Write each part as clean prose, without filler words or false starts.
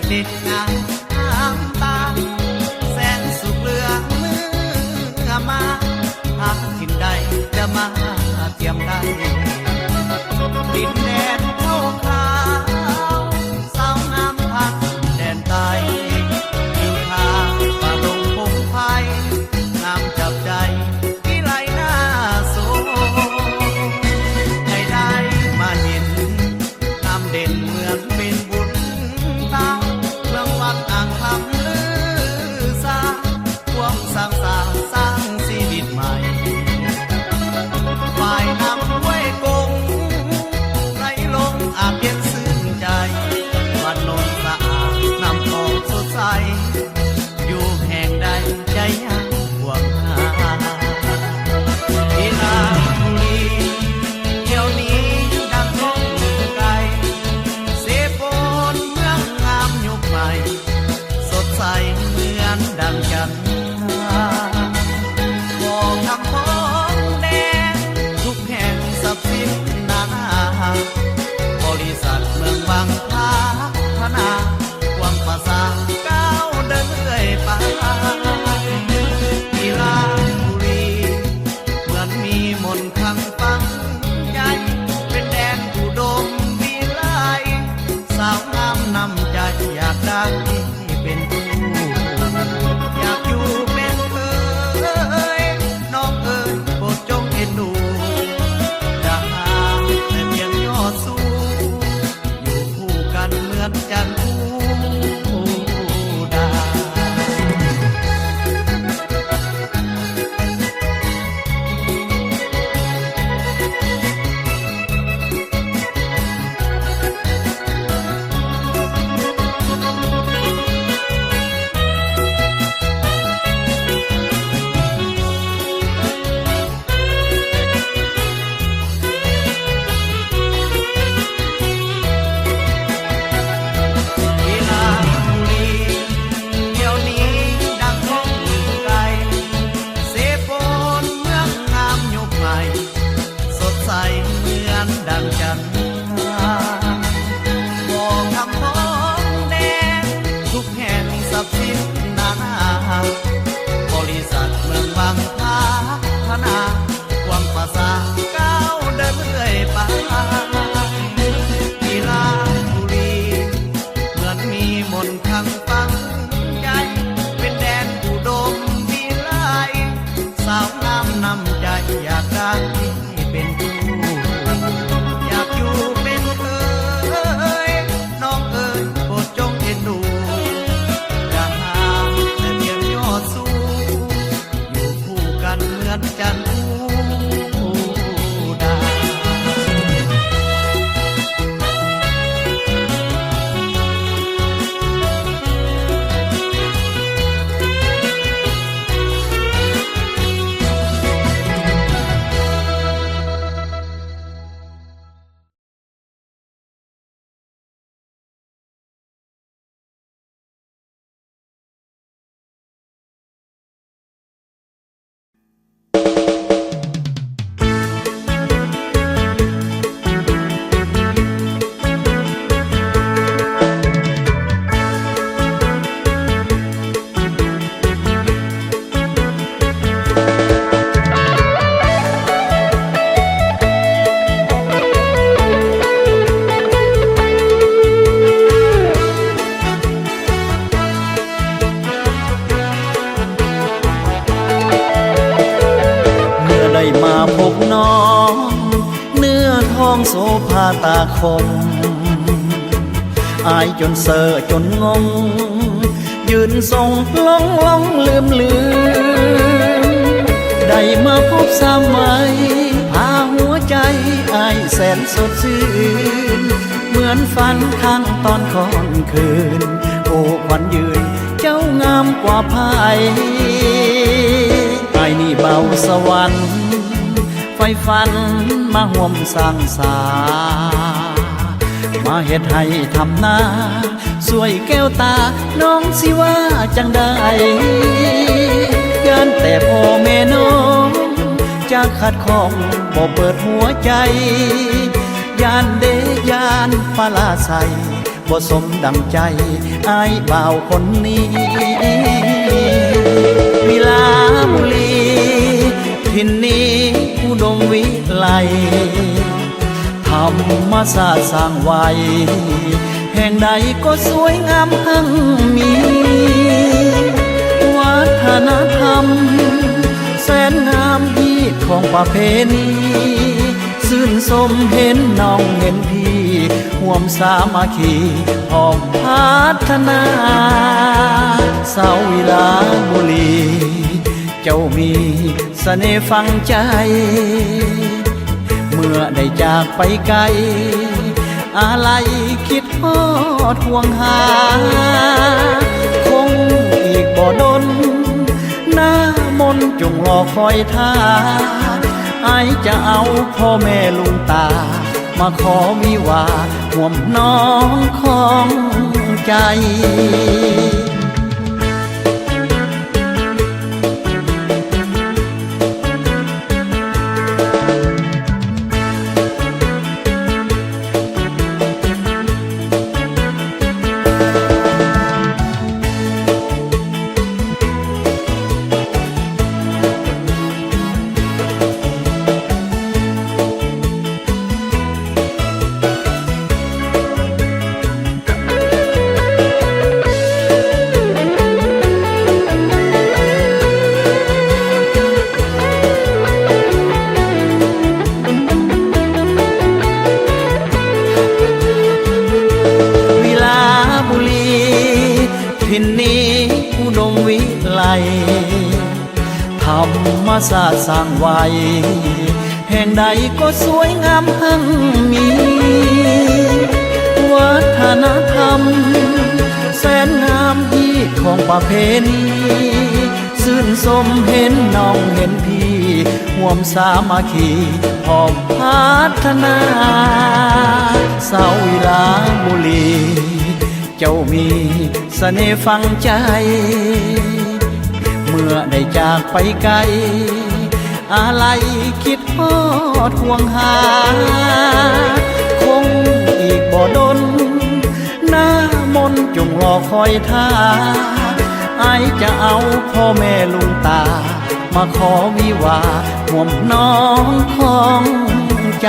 เด็ดงามตาแสนสุขเหลือเมื่อมาหากถิ่นใดจะมาเทียมได้ดินแดนเท่าขาวสาวงามพักแดนใต้อยู่ทางป่าดงพงไผ่งามจับใจที่ไหลหน้าโซให้ได้มาเห็นงามเด่นเหมือนเป็นบุญตาเมืองวังอ่างคำลือซาควงสร้างชีวิตใหม่ฝ่ายนำไว้กงไหลลงอาบเย็นซื่นใจบ้านโนนสะอาดน้ำทองสดใสอยู่แห่งใดใจยังห่วงหาที่ลาบุรีเดี๋ยวนี้ดังก้องไกลเสพนเมืองงามยุคใหม่สดใสเหมือนดังจันทราบอกคำพ้องแดงทุกแห่งสับสินนานาบริษัทเมืองบางพัฒนาวังภาษาก้าวเดินเรื่อยไปที่ลาบุรีเหมือนมีมนต์คลังฟังใจเป็นแดนอุดมวิไลสาวงามนำใจอยากได้เป็นคู่อยากอยู่เป็นเคยน้องเอ๋ยโปรดจงเอ็นดูจะหาแต่เพียงยอดสูงอยู่คู่กันเหมือนจันทร์คู่ดาว องโสภาตาคมอายจนเซ่อจนงงยืนทรงล่องลืมได้มาพบสามัยพาหัวใจอายแสนสดชื่นเหมือนฝันข้างตอนค่อนคืนโอ้ขวัญยืนเจ้างามกว่าไผ่อายนี่เบาสวรรค์ไฟฝันมาห่วมสร้างสามาเฮ็ดให้ทำหน้าสวยแก้วตาน้องสิว่าจังได้ย้านแต่พ่อแม่น้องจะขัดข้องบ่เปิดหัวใจย้านเดย้านปลาใส บ่สมดังใจอายบ่าวคนนี้วิลาบุรีทินนี้อุดมวิไลธรรมศาสตร์สร้างไว้แห่งใดก็สวยงามทั้งมีวัฒนธรรมแสนงามที่ของประเพณีชื่นสมเห็นน้องเห็นพี่ห่วมสามัคคีพร้อมพัฒนาสาววิลาบุรีเจ้ามีเสน่ห์ฝังใจเมื่อได้จากไปไกลอะไรคิดฮอดห่วงหาคงอีกบ่ดนหน้ามนจงรอคอยท่าไอจะเอาพ่อแม่ลุงตามาขอวิวาห่วมน้องของใจทินนี้อุดมวิไลธรรมศาสตร์สร้างไว้แห่งใดก็สวยงามทั้งมีวัฒนธรรมแสนงามที่ของประเพณีชื่นสมเห็นน้องเห็นพี่ห่วมสามัคคีพร้อมพัฒนาสาววิลาบุรีเจ้ามีเสน่ห์ฝังใจเมื่อได้จากไปไกลอะไรคิดฮอดห่วงหาคงอีกบ่ดนหน้ามนจงรอคอยท่าไอจะเอาพ่อแม่ลุงตามาขอวิวาห่วมน้องของใจ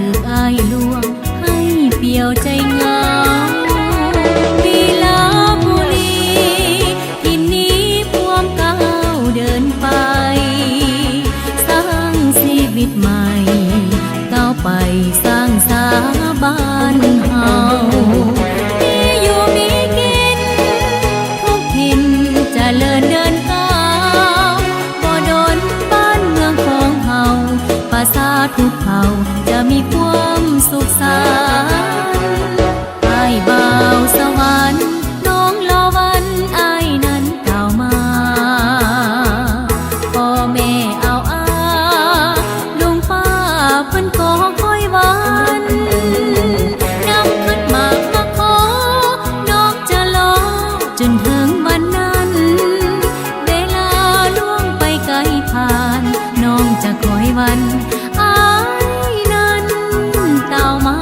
ถูกอ้ายลวงให้เปี่ยวใจเหงาลีลาบุรีทิ ทุกเผ่าจะมีความสุขสันต์อ้ายบ่าวสวรรค์น้องลาวันอ้ายนั้นกล่าวมาพ่อแม่เอาอาลุงป้าเพิ่นขอคอยวันนำขันหมากมาขอน้องจะรอจนถึงวันนั้นเวลาล่วงไปไกลผ่านน้องจะคอยวันอ้ายนั้นเต่ามา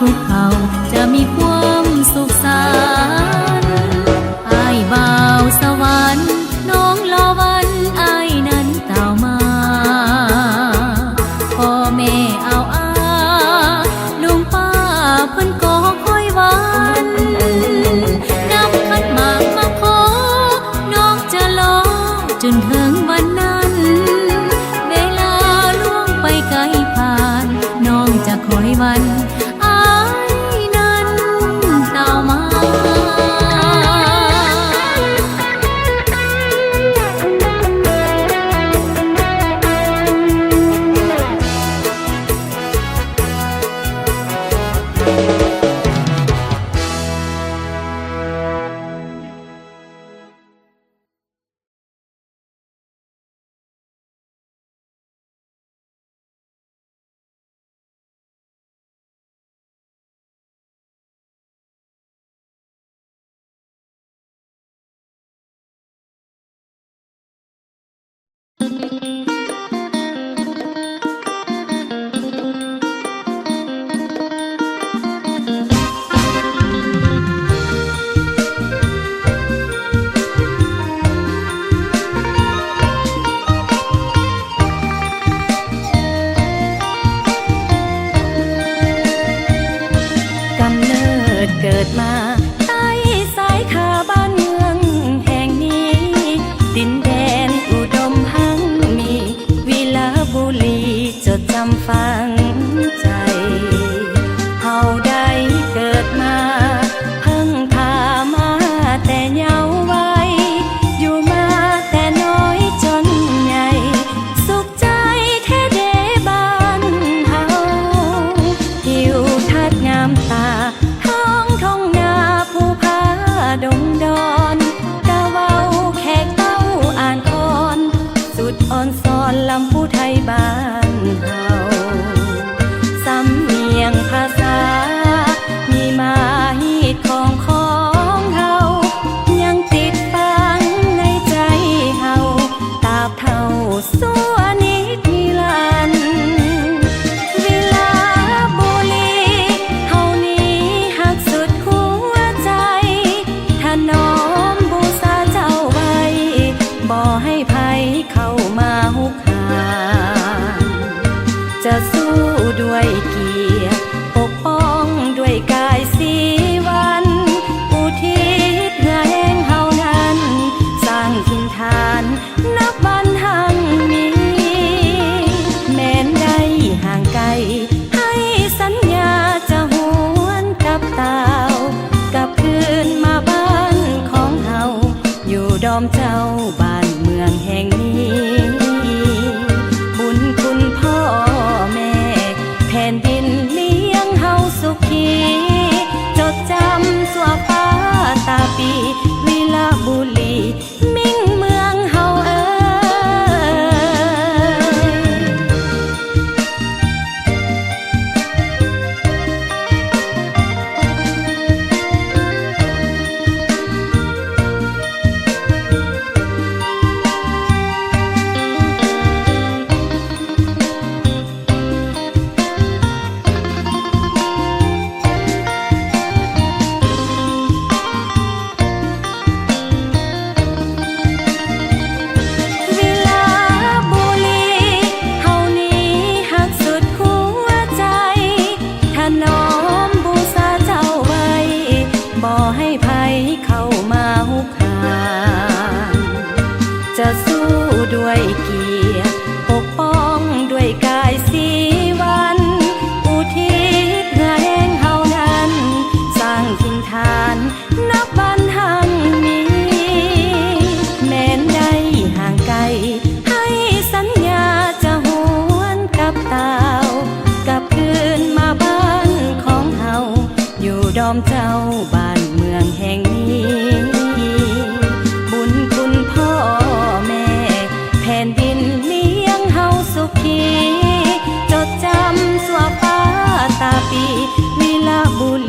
ทุกเผ่าจะมีความสุขสันต์อ้ายบ่าวสวรรค์น้องลอวันอ้ายนั้นเต่ามาพ่อแม่เอาอาลุงป้าเพิ่นก็คอยวันนำขันหมากมาขอน้องจะรอจนถึงวันนั้นเวลาล่วงไปไกลผ่านน้องจะคอยวันเกิดมาใต้สายคาบ้านเมืองแห่งนี้ดินแดนอุดมหังมีวิลาบุรีจดจำฝังใจเฮาได้เกิดมาเพิ่งพามาแต่เยาว์วัยอยู่มาแต่น้อยจนใหญ่สุขใจแท้เดบ้านเฮาหิวทัดงามตาดงดอนกะเว้าแขกเต้าอ่านคอนสุดอ่อนซอนลำผู้ไทยบ้านเฮาสำเนียงภาษามีมาฮีดของเฮายังติดฝังในใจเฮาตราบเท่าสัวนิดนิรันดร์วิลาบุรีเฮานี้ฮักสุดหัวใจน้อมบูชาเจ้าไว้บ่ให้ภัยเข้ามาหุกหานจะสู้ด้วยเกียรติปกป้องด้วยกายสีวันอุทิศเพื่อแห่งเฮานั้นสร้างถิ่นฐานนับวันหังมีแม้นได้ห่างไกลให้สัญญาจะหวนกับตาวกับคืนมาบ้านของเฮาอยู่ดอมเจ้าบ้านเมืองแห่งนี้บุญคุณพ่อแม่แผ่นดินเลี้ยงเฮาสุขีจดจำสัวฟ้าตาปีวิลา บุรีมิ่งเมืองเฮาเอ๋ย วิลาบุรีเฮานี้ฮักสุดหัวใจถนอมบูชาเจ้าไว้บ่ให้ภัยเข้ามาหุกคานจะสู้ด้วยเกียรติปกป้องด้วยกายสีวันอุทิศเพื่อแห่งเฮานั้นสร้างถิ่นฐานนับวันหังมี แม้นได้ห่างไกลให้สัญญาจะหวนกลับตาวกลับคืนมาบ้านของเฮาอยู่ดอมเจ้าบ้านเมืองแห่งนี้ บุญคุณพ่อแม่แผ่นดินเลี้ยงเฮาสุขีจดจำสัวฟ้าตาปีวิลาบุรี